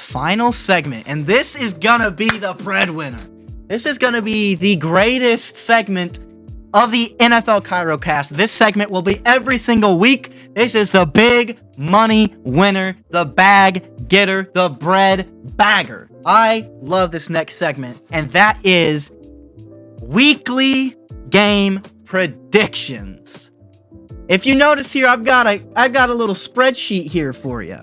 final segment, and this is gonna be the breadwinner. This is gonna be the greatest segment of the NFL Kyro cast. This segment will be every single week. This is the big money winner, the bag getter, the bread bagger. I love this next segment, and that is weekly game predictions. If you notice here, I've got a little spreadsheet here for you.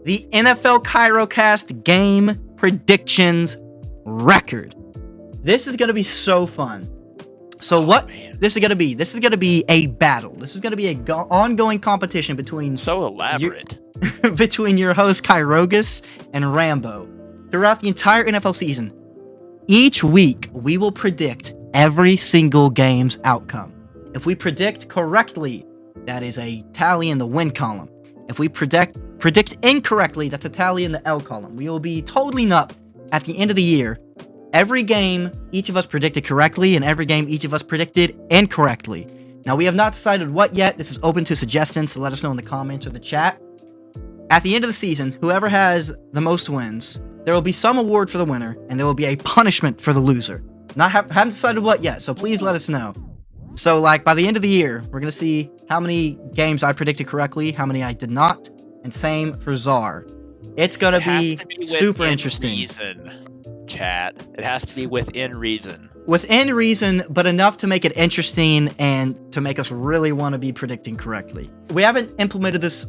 The NFL Kyrocast game predictions record. This is going to be so fun. So this is going to be? This is going to be a battle. This is going to be an ongoing competition between... So elaborate. between your host Kyrogus and Rambo. Throughout the entire NFL season, each week we will predict every single game's outcome. If we predict correctly, that is a tally in the win column. If we predict incorrectly, that's a tally in the L column. We will be totaling up at the end of the year every game each of us predicted correctly and every game each of us predicted incorrectly. Now, we have not decided what yet. This is open to suggestions, so let us know in the comments or the chat. At the end of the season, whoever has the most wins, there will be some award for the winner, and there will be a punishment for the loser. Haven't decided what yet, so please let us know. So, by the end of the year, we're going to see how many games I predicted correctly, how many I did not, and same for Czar. It's going to be super interesting. Chat. It has to be within reason. Within reason, but enough to make it interesting and to make us really want to be predicting correctly. We haven't implemented this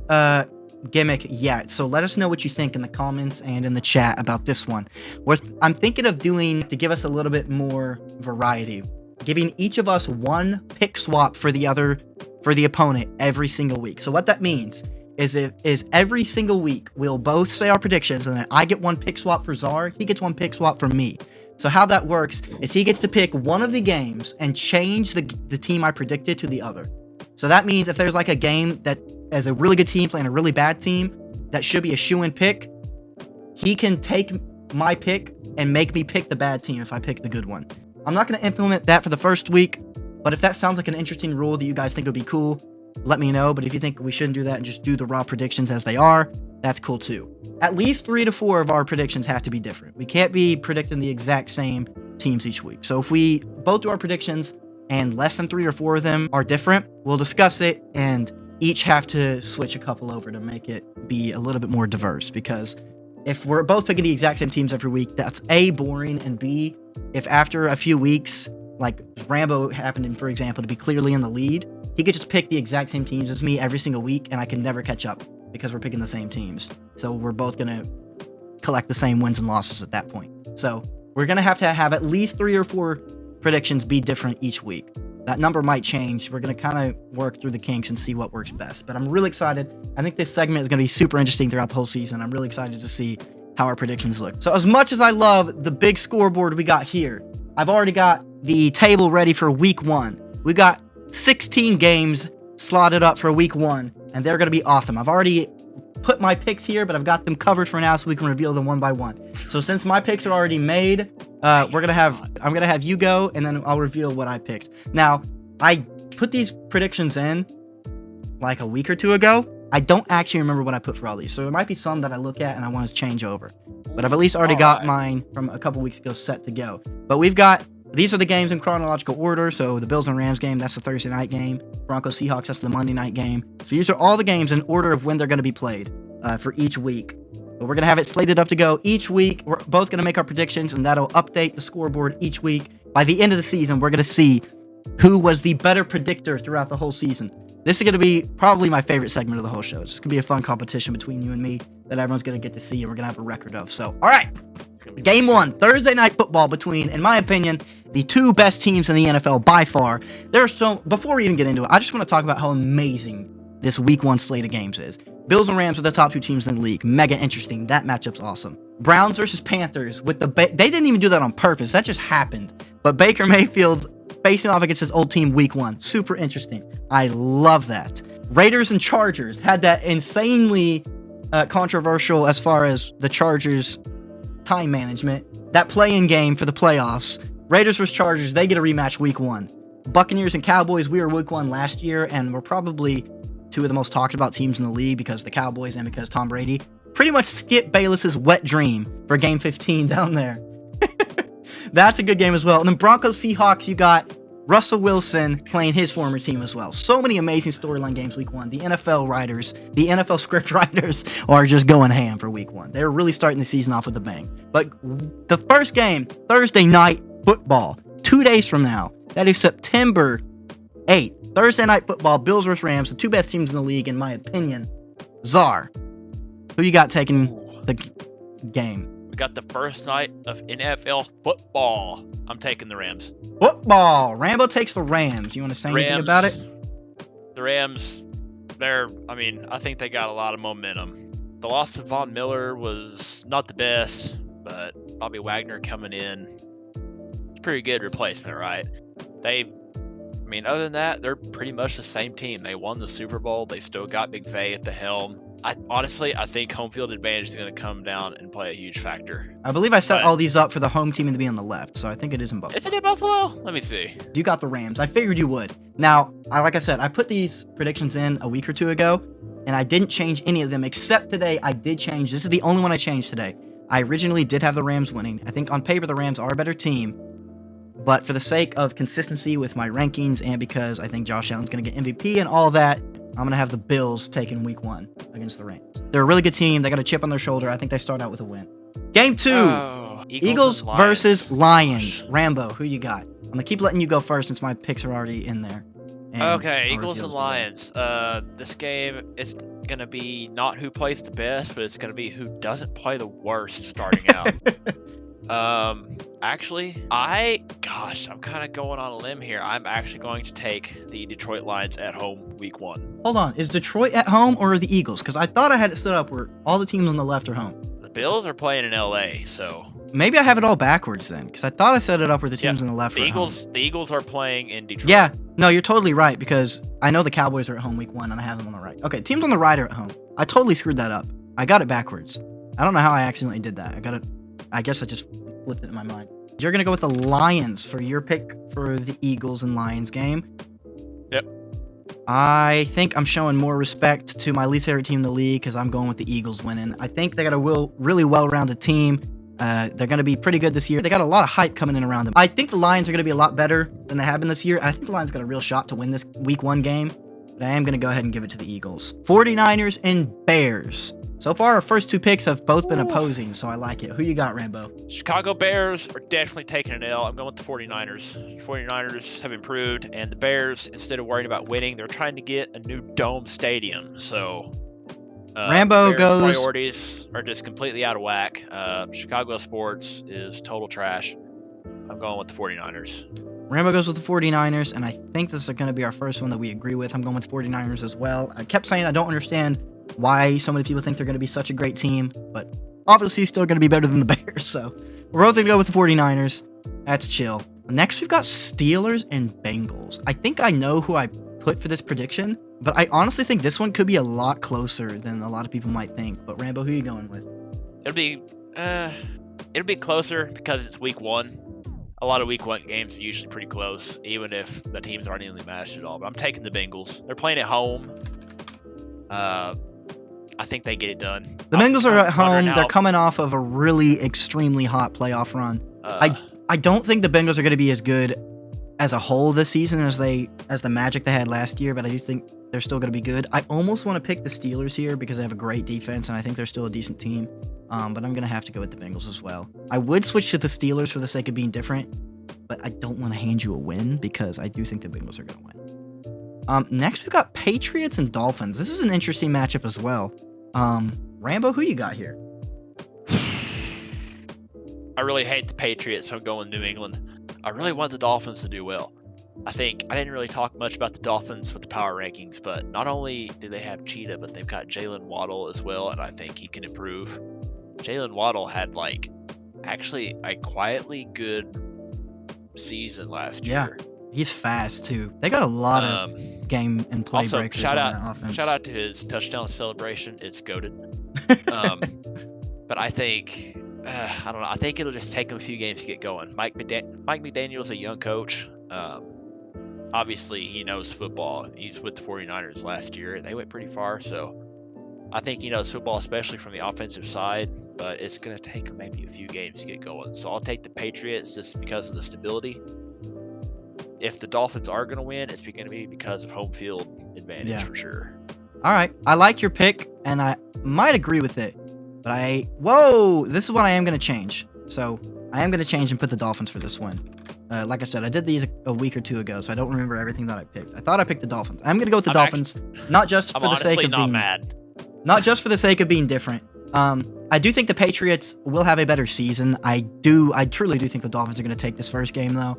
gimmick yet, so let us know what you think in the comments and in the chat about this one. What I'm thinking of doing to give us a little bit more variety, giving each of us one pick swap for the opponent every single week. So what that means is every single week we'll both say our predictions, and then I get one pick swap for Czar, he gets one pick swap from me. So how that works is he gets to pick one of the games and change the team I predicted to the other. So that means if there's a game that is a really good team playing a really bad team that should be a shoo-in pick, he can take my pick and make me pick the bad team if I pick the good one. I'm not going to implement that for the first week, but if that sounds like an interesting rule that you guys think would be cool, let me know. But if you think we shouldn't do that and just do the raw predictions as they are, that's cool too. At least 3 to 4 of our predictions have to be different. We can't be predicting the exact same teams each week. So if we both do our predictions and less than 3 or 4 of them are different, we'll discuss it and each have to switch a couple over to make it be a little bit more diverse. Because if we're both picking the exact same teams every week, that's A, boring, and B, if after a few weeks, like Rambo happened, for example, to be clearly in the lead, he could just pick the exact same teams as me every single week, and I can never catch up because we're picking the same teams. So we're both going to collect the same wins and losses at that point. So we're going to have at least 3 or 4 predictions be different each week. That number might change. We're going to kind of work through the kinks and see what works best. But I'm really excited. I think this segment is going to be super interesting throughout the whole season. I'm really excited to see how our predictions look. So as much as I love the big scoreboard we got here, I've already got the table ready for week 1. We got 16 games slotted up for week 1, and they're going to be awesome. I've already put my picks here, but I've got them covered for now so we can reveal them one by one. So since my picks are already made, I'm going to have you go, and then I'll reveal what I picked. Now, I put these predictions in like a week or 2 ago. I don't actually remember what I put for all these, so there might be some that I look at and I want to change over. But I've at least already got mine from a couple weeks ago set to go. But these are the games in chronological order. So the Bills and Rams game, that's the Thursday night game. Broncos Seahawks, that's the Monday night game. So these are all the games in order of when they're going to be played for each week. But we're going to have it slated up to go each week. We're both going to make our predictions, and that'll update the scoreboard each week. By the end of the season, we're going to see who was the better predictor throughout the whole season. This is going to be probably my favorite segment of the whole show. It's just going to be a fun competition between you and me that everyone's going to get to see, and we're going to have a record of. So, all right. Game 1, Thursday night football between, in my opinion, the 2 best teams in the NFL by far. Before we even get into it, I just want to talk about how amazing this week 1 slate of games is. Bills and Rams are the top 2 teams in the league. Mega interesting. That matchup's awesome. Browns versus Panthers with they didn't even do that on purpose. That just happened. But Baker Mayfield's facing off against his old team week 1. Super interesting. I love that. Raiders and Chargers had that insanely controversial as far as the Chargers' time management. That play-in game for the playoffs. Raiders versus Chargers, they get a rematch week 1. Buccaneers and Cowboys, we were week 1 last year, and we're probably two of the most talked about teams in the league because the Cowboys and because Tom Brady pretty much skipped Bayless's wet dream for game 15 down there. That's a good game as well. And then Broncos Seahawks, you got Russell Wilson playing his former team as well. So many amazing storyline games week 1. The NFL writers, the NFL script writers are just going ham for week 1. They're really starting the season off with a bang. But the first game, Thursday night football, 2 days from now. That is September 8th. Thursday night football, Bills vs. Rams, the two best teams in the league, in my opinion. Czar, who you got taking the game? We got the first night of NFL football. I'm taking the Rams. Football. Rambo takes the Rams. You want to say anything about it? The Rams, I think they got a lot of momentum. The loss of Von Miller was not the best, but Bobby Wagner coming in, it's a pretty good replacement, right? Other than that, they're pretty much the same team. They won the Super Bowl. They still got McVay at the helm. I think home field advantage is going to come down and play a huge factor. I believe I set all these up for the home team to be on the left, so I think it is in Buffalo. Is it in Buffalo? Let me see. You got the Rams. I figured you would. Now, like I said, I put these predictions in a week or two ago, and I didn't change any of them, except today I did change. This is the only one I changed today. I originally did have the Rams winning. I think on paper the Rams are a better team, but for the sake of consistency with my rankings and because I think Josh Allen's going to get MVP and all that, I'm going to have the Bills taking week 1 against the Rams. They're a really good team. They got a chip on their shoulder. I think they start out with a win. Game 2, Eagles versus Lions. Rambo, who you got? I'm going to keep letting you go first since my picks are already in there. Okay, Eagles and Lions. This game is going to be not who plays the best, but it's going to be who doesn't play the worst starting out. I'm kind of going on a limb here. I'm actually going to take the Detroit Lions at home week 1. Hold on. Is Detroit at home or the Eagles? Because I thought I had it set up where all the teams on the left are home. The Bills are playing in LA, so... Maybe I have it all backwards then, because I thought I set it up where the teams on the left are home. The Eagles are playing in Detroit. Yeah. No, you're totally right, because I know the Cowboys are at home week 1, and I have them on the right. Okay, teams on the right are at home. I totally screwed that up. I got it backwards. I don't know how I accidentally did that. I guess I just flipped it in my mind. You're going to go with the Lions for your pick for the Eagles and Lions game. Yep. I think I'm showing more respect to my least favorite team in the league because I'm going with the Eagles winning. I think they got a really well-rounded team. They're going to be pretty good this year. They got a lot of hype coming in around them. I think the Lions are going to be a lot better than they have been this year. And I think the Lions got a real shot to win this week 1 game. But I am going to go ahead and give it to the Eagles. 49ers and Bears. So far, our first 2 picks have both been opposing, so I like it. Who you got, Rambo? Chicago Bears are definitely taking an L. I'm going with the 49ers. 49ers have improved, and the Bears, instead of worrying about winning, they're trying to get a new dome stadium. So, Rambo Bears' goes... priorities are just completely out of whack. Chicago sports is total trash. I'm going with the 49ers. Rambo goes with the 49ers, and I think this is going to be our first one that we agree with. I'm going with 49ers as well. I kept saying I don't understand why so many people think they're going to be such a great team, but obviously still going to be better than the Bears, so we're both going to go with the 49ers. That's chill. Next, we've got Steelers and Bengals. I think I know who I put for this prediction, but I honestly think this one could be a lot closer than a lot of people might think. But Rambo, who are you going with? It'll be closer because it's week 1. A lot of week 1 games are usually pretty close, even if the teams aren't evenly matched at all. But I'm taking the Bengals. They're playing at home. I think they get it done. The Bengals are at home. They're coming off of a really extremely hot playoff run. I don't think the Bengals are going to be as good as a whole this season as the magic they had last year, but I do think they're still going to be good. I almost want to pick the Steelers here because they have a great defense, and I think they're still a decent team. But I'm going to have to go with the Bengals as well. I would switch to the Steelers for the sake of being different, but I don't want to hand you a win because I do think the Bengals are going to win. Next, we've got Patriots and Dolphins. This is an interesting matchup as well. Rambo, who you got here? I really hate the Patriots, so I'm going New England. I really want the Dolphins to do well. I think I didn't really talk much about the Dolphins with the power rankings, but not only do they have Cheetah, but they've got Jalen Waddle as well, and I think he can improve. Jalen Waddle had actually a quietly good season last year. Yeah, he's fast too. They got a lot of game and play also, breakers on that offense. Shout out to his touchdown celebration. It's goated. But I think I don't know. I think it'll just take him a few games to get going. Mike McDaniel's a young coach. obviously he knows football. He's with the 49ers last year. They went pretty far, so I think he knows football, especially from the offensive side, but it's going to take him maybe a few games to get going. So I'll take the Patriots just because of the stability. If the Dolphins are going to win, it's going to be because of home field advantage for sure. All right. I like your pick, and I might agree with it. But this is what I am going to change. So I am going to change and put the Dolphins for this one. Like I said, I did these a week or two ago, so I don't remember everything that I picked. I thought I picked the Dolphins. I'm going to go with the Dolphins, not just for the sake of being mad. Not just for the sake of being different. I do think the Patriots will have a better season. I truly do think the Dolphins are going to take this first game, though.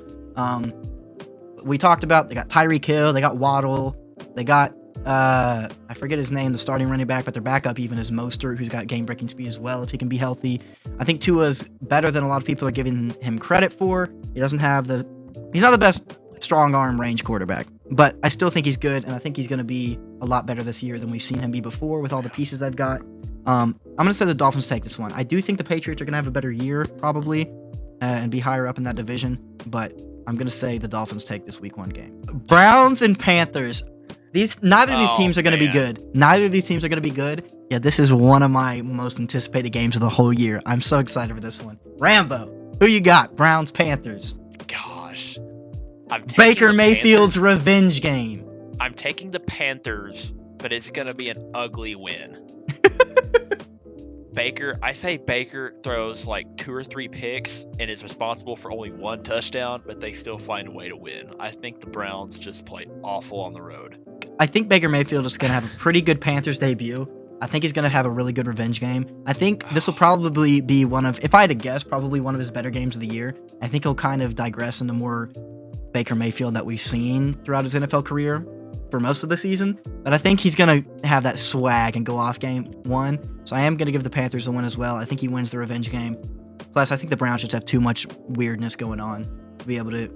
We talked about they got Tyreek Hill, they got Waddle, they got I forget his name, the starting running back, but their backup even is Mostert, who's got game-breaking speed as well if he can be healthy. I think Tua's better than a lot of people are giving him credit for. He's not the best strong arm range quarterback, but I still think he's good, and I think he's going to be a lot better this year than we've seen him be before with all the pieces they've got. I'm going to say the Dolphins take this one. I do think the Patriots are going to have a better year, probably, and be higher up in that division, but I'm going to say the Dolphins take this week 1 game. Browns and Panthers. Neither of these teams are going to be good. Neither of these teams are going to be good. Yeah, this is one of my most anticipated games of the whole year. I'm so excited for this one. Rambo, who you got? Browns, Panthers. Gosh. Baker Mayfield's revenge game. I'm taking the Panthers, but it's going to be an ugly win. I say Baker throws like 2 or 3 picks and is responsible for only 1 touchdown, but they still find a way to win. I think the Browns just play awful on the road. I think Baker Mayfield is going to have a pretty good Panthers debut. I think he's going to have a really good revenge game. I think this will probably be if I had to guess, probably one of his better games of the year. I think he'll kind of digress into more Baker Mayfield that we've seen throughout his NFL career for most of the season. But I think he's going to have that swag and go off game 1. So I am going to give the Panthers the win as well. I think he wins the revenge game. Plus, I think the Browns just have too much weirdness going on to be able to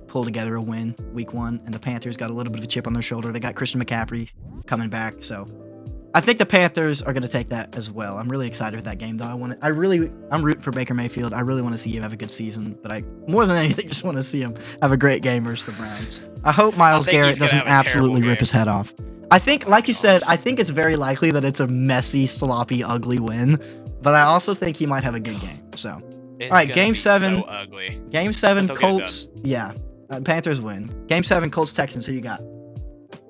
pull together a win week 1. And the Panthers got a little bit of a chip on their shoulder. They got Christian McCaffrey coming back. So I think the Panthers are going to take that as well. I'm really excited for that game, though. I'm rooting for Baker Mayfield. I really want to see him have a good season, but more than anything, just want to see him have a great game versus the Browns. I hope Myles Garrett doesn't absolutely rip his head off. I think, like you said, I think it's very likely that it's a messy, sloppy, ugly win, but I also think he might have a good game. So, all right, Game 7. So ugly. Game 7, Colts. Yeah, Panthers win. Game 7, Colts, Texans. Who you got?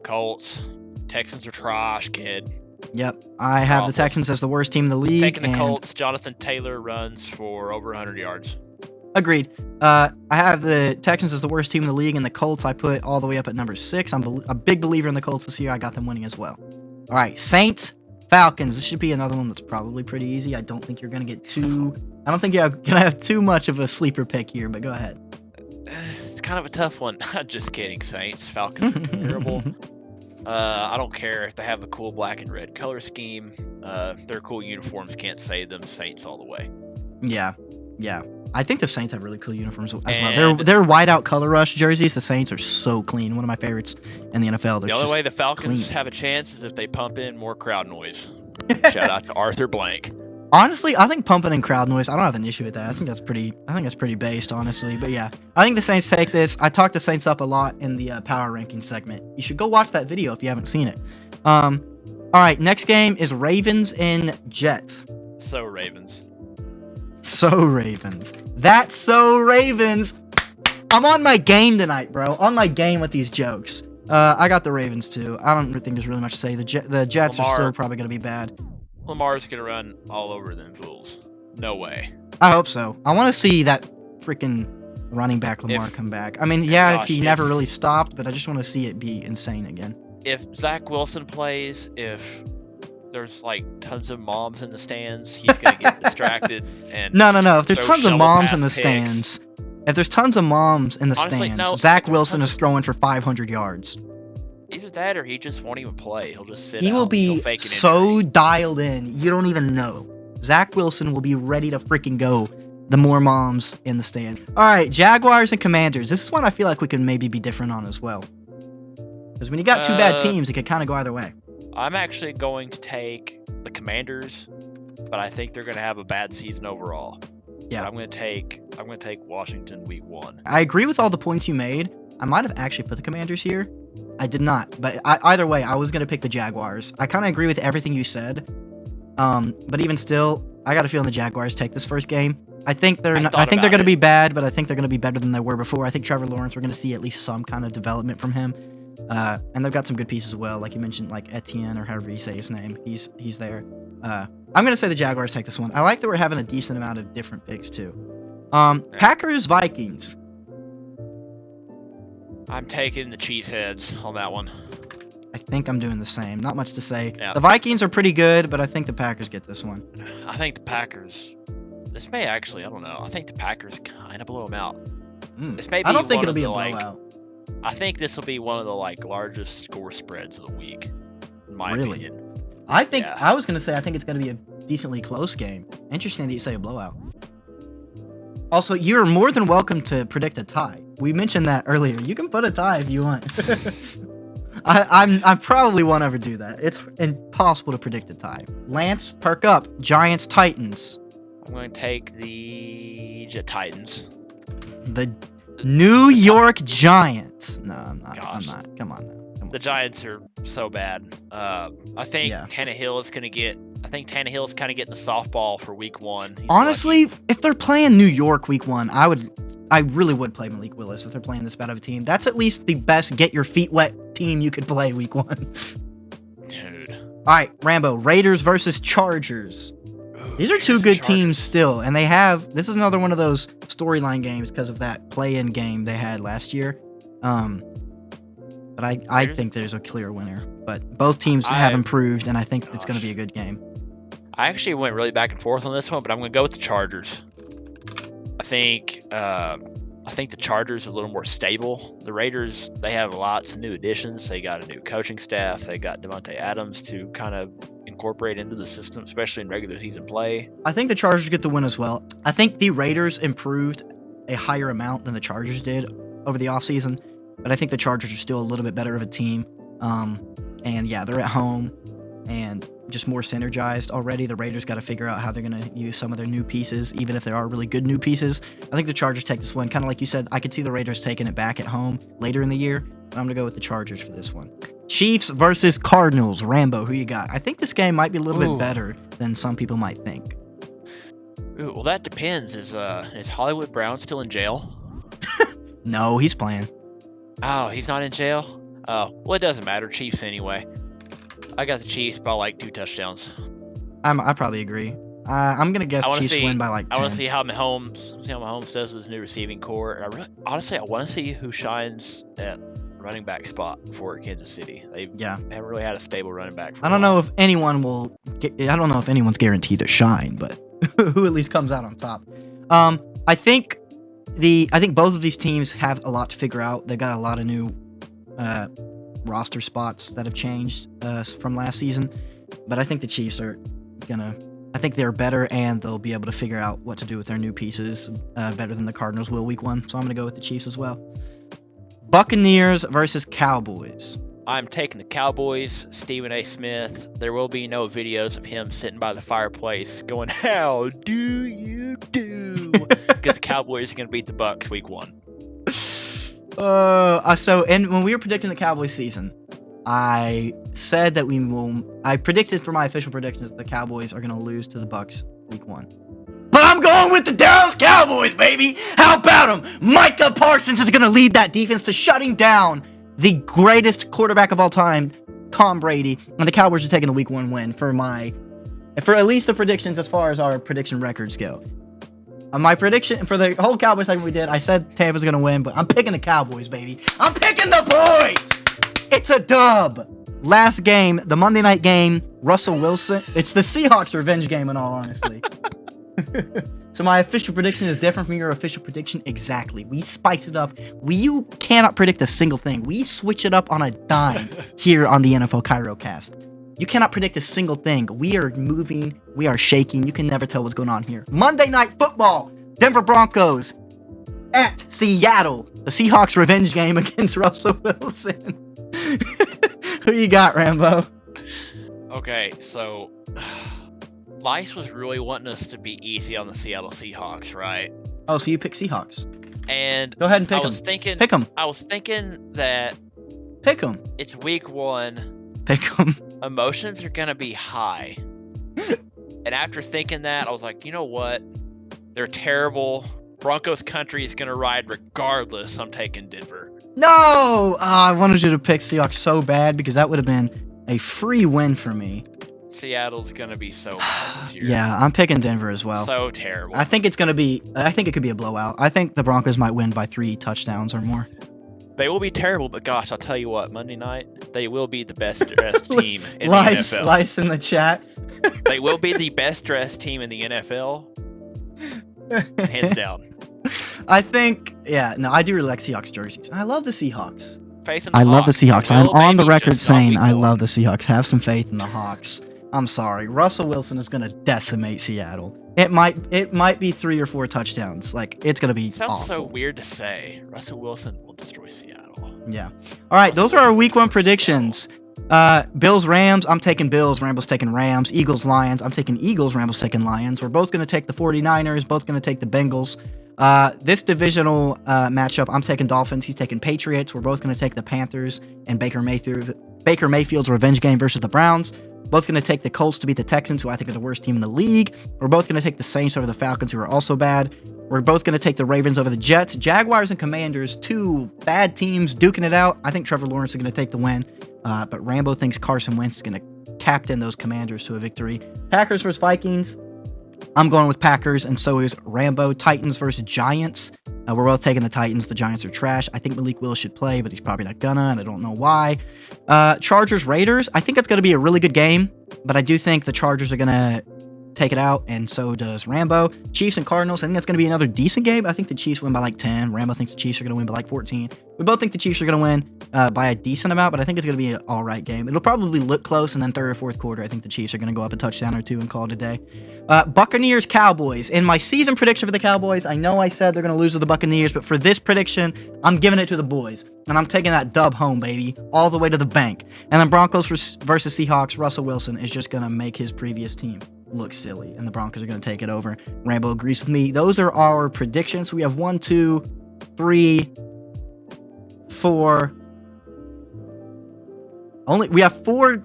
Colts. Texans are trash, kid. Yep, I have the Texans as the worst team in the league. Taking the Colts, Jonathan Taylor runs for over 100 yards. Agreed. I have the Texans as the worst team in the league, and the Colts I put all the way up at number 6. I'm a big believer in the Colts this year. I got them winning as well. All right, Saints, Falcons. This should be another one that's probably pretty easy. I don't think you're going to get too... I don't think you're going to have too much of a sleeper pick here, but go ahead. It's kind of a tough one. Just kidding, Saints. Falcons are terrible. I don't care if they have the cool black and red color scheme. Their cool uniforms can't save them. Saints all the way. Yeah. I think the Saints have really cool uniforms as well. Their whiteout color rush jerseys, the Saints are so clean. One of my favorites in the NFL. The only way the Falcons have a chance is if they pump in more crowd noise. Shout out to Arthur Blank. Honestly, I think pumping in crowd noise, I don't have an issue with that. I think that's pretty based, honestly. But yeah, I think the Saints take this. I talked the Saints up a lot in the power ranking segment. You should go watch that video if you haven't seen it. All right, next game is Ravens and Jets. So Ravens. That's so Ravens. I'm on my game tonight, bro. On my game with these jokes. I got the Ravens too. I don't think there's really much to say. The Jets are still probably going to be bad. Lamar's going to run all over them fools. No way. I hope so. I want to see that freaking running back Lamar come back. I mean, if he never really stopped, but I just want to see it be insane again. If Zach Wilson plays, if there's like tons of moms in the stands, he's going to get distracted. And No. If there's tons of moms in the stands, Zach Wilson is throwing for 500 yards. Either that or he just won't even play. He'll just sit out. He will be so dialed in, you don't even know. Zach Wilson will be ready to freaking go the more moms in the stand. All right, Jaguars and Commanders. This is one I feel like we can maybe be different on as well. Because when you got two bad teams, it could kind of go either way. I'm actually going to take the Commanders, but I think they're going to have a bad season overall. Yeah. But I'm going to take Washington week 1. I agree with all the points you made. I might have actually put the Commanders here. I did not, but either way, I was going to pick the Jaguars. I kind of agree with everything you said, but even still, I got a feeling the Jaguars take this first game. I think they're going to be bad, but I think they're going to be better than they were before. I think Trevor Lawrence, we're going to see at least some kind of development from him, and they've got some good pieces as well, like you mentioned, like Etienne or however you say his name. He's there. I'm going to say the Jaguars take this one. I like that we're having a decent amount of different picks too. Packers Vikings. I'm taking the Cheeseheads on that one. I think I'm doing the same. Not much to say. Yeah. The Vikings are pretty good, but I think the Packers get this one. I think the Packers. This may actually, I don't know. I think the Packers kind of blow them out. This may be I don't think one it'll of be the, a blowout. I think this will be one of the largest score spreads of the week, in my opinion. I think I was gonna say I think it's gonna be a decently close game. Interesting that you say a blowout. Also, you're more than welcome to predict a tie. We mentioned that earlier. You can put a tie if you want. I probably won't ever do that. It's impossible to predict a tie. Lance, perk up. Giants, Titans. I'm going to take the Titans. The New York Giants. No, I'm not. Gosh. I'm not. Come on now. The Giants are so bad. I think Tannehill is going to get. I think Tannehill's kind of getting the softball for week 1. Honestly, if they're playing New York week 1, I really would play Malik Willis if they're playing this bad of a team. That's at least the best get your feet wet team you could play week 1. Dude. All right, Rambo, Raiders versus Chargers. These are two good teams still, and this is another one of those storyline games because of that play-in game they had last year. But I think there's a clear winner. But both teams have improved, and I think it's going to be a good game. I actually went really back and forth on this one, but I'm going to go with the Chargers. I think the Chargers are a little more stable. The Raiders, they have lots of new additions. They got a new coaching staff. They got Devontae Adams to kind of incorporate into the system, especially in regular season play. I think the Chargers get the win as well. I think the Raiders improved a higher amount than the Chargers did over the offseason, but I think the Chargers are still a little bit better of a team. And yeah, they're at home and just more synergized already. The Raiders got to figure out how they're going to use some of their new pieces, even if there are really good new pieces. I think the Chargers take this one. Kind of like you said, I could see the Raiders taking it back at home later in the year, but I'm going to go with the Chargers for this one. Chiefs versus Cardinals. Rambo, who you got? I think this game might be a little bit better than some people might think. Ooh, well, that depends. Is Hollywood Brown still in jail? No, he's playing. Oh, he's not in jail? Oh, well, it doesn't matter. Chiefs anyway. I got the Chiefs by like 2 touchdowns. I probably agree. I'm gonna guess Chiefs win by like 10. I want to see how Mahomes does with his new receiving core. And honestly, I want to see who shines at running back spot for Kansas City. They haven't really had a stable running back. I don't know if anyone's guaranteed to shine, but who at least comes out on top. I think both of these teams have a lot to figure out. They've got a lot of new roster spots that have changed from last season, but I think the Chiefs are I think they're better, and they'll be able to figure out what to do with their new pieces better than the Cardinals will week 1, so I'm going to go with the Chiefs as well. Buccaneers versus Cowboys. I'm taking the Cowboys. Stephen A. Smith. There will be no videos of him sitting by the fireplace going, "How do you do?" Because the Cowboys are going to beat the Bucs week 1. When we were predicting the Cowboys season, I said that I predicted for my official predictions that the Cowboys are going to lose to the Bucs week 1. But I'm going with the Dallas Cowboys, baby! How about them? Micah Parsons is going to lead that defense to shutting down the greatest quarterback of all time, Tom Brady, and the Cowboys are taking the week 1 win for at least the predictions as far as our prediction records go. My prediction for the whole Cowboys segment we did, I said Tampa's going to win, but I'm picking the Cowboys, baby. I'm picking the boys! It's a dub! Last game, the Monday night game, Russell Wilson. It's the Seahawks revenge game, in all honesty. So my official prediction is different from your official prediction. Exactly. We spice it up. You cannot predict a single thing. We switch it up on a dime here on the NFL Kyro cast. You cannot predict a single thing. We are moving. We are shaking. You can never tell what's going on here. Monday Night Football. Denver Broncos at Seattle. The Seahawks revenge game against Russell Wilson. Who you got, Rambo? Okay, so Lice was really wanting us to be easy on the Seattle Seahawks, right? Oh, so you pick Seahawks. And Go ahead and pick I was them. thinking, Pick them. I was thinking that Pick them. it's week 1. Pick them. Emotions are gonna be high. And after thinking that, I was like, you know what? They're terrible. Broncos country is gonna ride regardless. I'm taking Denver. No! Oh, I wanted you to pick Seahawks so bad because that would have been a free win for me. Seattle's gonna be so bad this year. Yeah, I'm picking Denver as well. So terrible. I think it could be a blowout. I think the Broncos might win by 3 touchdowns or more. They will be terrible, but gosh, I'll tell you what, Monday night, they will be the best dressed team in the NFL. Lice in the chat. They will be the best dressed team in the NFL. Hands down. I think, I do really like Seahawks jerseys. I love the Seahawks. Faith in the I love the Hawks. Seahawks. I'm Will, on the baby, record just not saying week I 1. love the Seahawks. Have some faith in the Hawks. I'm sorry. Russell Wilson is going to decimate Seattle. It might be 3 or 4 touchdowns. Like, it's going to be Sounds awful. so weird to say. Russell Wilson will destroy Seattle. Yeah. All right, those are our week 1 predictions. Bills, Rams. I'm taking Bills. Rambo's taking Rams. Eagles, Lions. I'm taking Eagles. Rambo's taking Lions. We're both going to take the 49ers. Both going to take the Bengals. This divisional matchup, I'm taking Dolphins. He's taking Patriots. We're both going to take the Panthers and Baker Mayfield's revenge game versus the Browns. Both going to take the Colts to beat the Texans, who I think are the worst team in the league. We're both going to take the Saints over the Falcons, who are also bad. We're both going to take the Ravens over the Jets. Jaguars and Commanders, 2 bad teams duking it out. I think Trevor Lawrence is going to take the win. But Rambo thinks Carson Wentz is going to captain those Commanders to a victory. Packers versus Vikings. I'm going with Packers, and so is Rambo. Titans versus Giants. We're both taking the Titans. The Giants are trash. I think Malik Willis should play, but he's probably not gonna, and I don't know why. Chargers, Raiders. I think that's going to be a really good game, but I do think the Chargers are going to take it out, and so does Rambo. Chiefs and Cardinals. I think that's going to be another decent game. I think the Chiefs win by like 10. Rambo thinks the Chiefs are going to win by like 14. We both think the Chiefs are going to win by a decent amount, but I think it's going to be an all right game. It'll probably look close, and then third or fourth quarter, I think the Chiefs are going to go up a touchdown or 2 and call it a day. Buccaneers, Cowboys. In my season prediction for the Cowboys, I know I said they're going to lose to the Buccaneers, but for this prediction, I'm giving it to the boys, and I'm taking that dub home, baby, all the way to the bank. And then Broncos versus Seahawks. Russell Wilson is just going to make his previous team look silly, and the Broncos are going to take it over. Rambo agrees with me. Those are our predictions. We have 1, 2, 3, 4. We have 4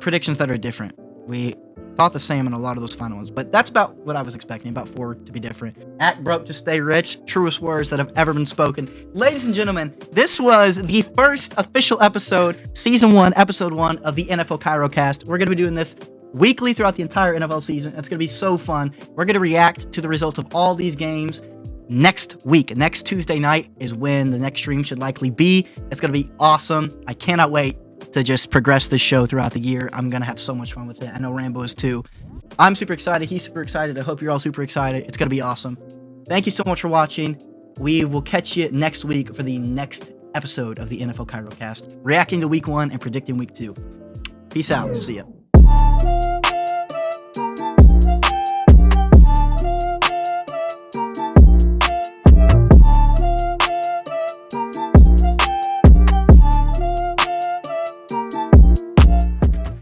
predictions that are different. We thought the same in a lot of those final ones, but that's about what I was expecting, about 4 to be different. Act broke to stay rich. Truest words that have ever been spoken. Ladies and gentlemen, this was the first official episode, season 1, episode 1 of the NFL Kyro cast. We're going to be doing this weekly throughout the entire NFL season. It's going to be so fun. We're going to react to the results of all these games next week. Next Tuesday night is when the next stream should likely be. It's going to be awesome. I cannot wait to just progress this show throughout the year. I'm going to have so much fun with it. I know Rambo is too. I'm super excited. He's super excited. I hope you're all super excited. It's going to be awesome. Thank you so much for watching. We will catch you next week for the next episode of the NFL Kyro cast, reacting to week 1 and predicting week 2. Peace out. See ya.